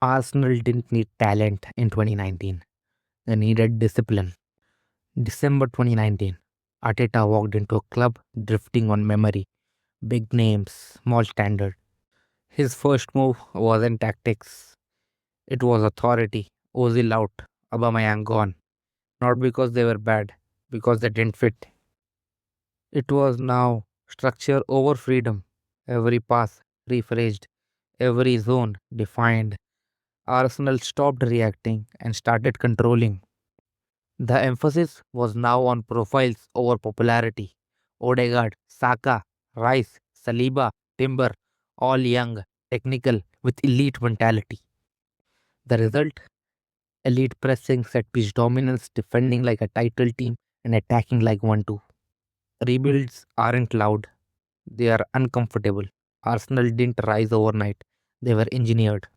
Arsenal didn't need talent in 2019. They needed discipline. December 2019. Arteta walked into a club drifting on memory. Big names, small standard. His first move wasn't tactics. It was authority. Ozil out. Aubameyang gone. Not because they were bad, because they didn't fit. It was now structure over freedom. Every pass rephrased, every zone defined. Arsenal stopped reacting and started controlling. The emphasis was now on profiles over popularity. Odegaard, Saka, Rice, Saliba, Timber, all young, technical, with elite mentality. The result? Elite pressing, set piece dominance, defending like a title team, and attacking like 1-2. Rebuilds aren't loud, they are uncomfortable. Arsenal didn't rise overnight, they were engineered.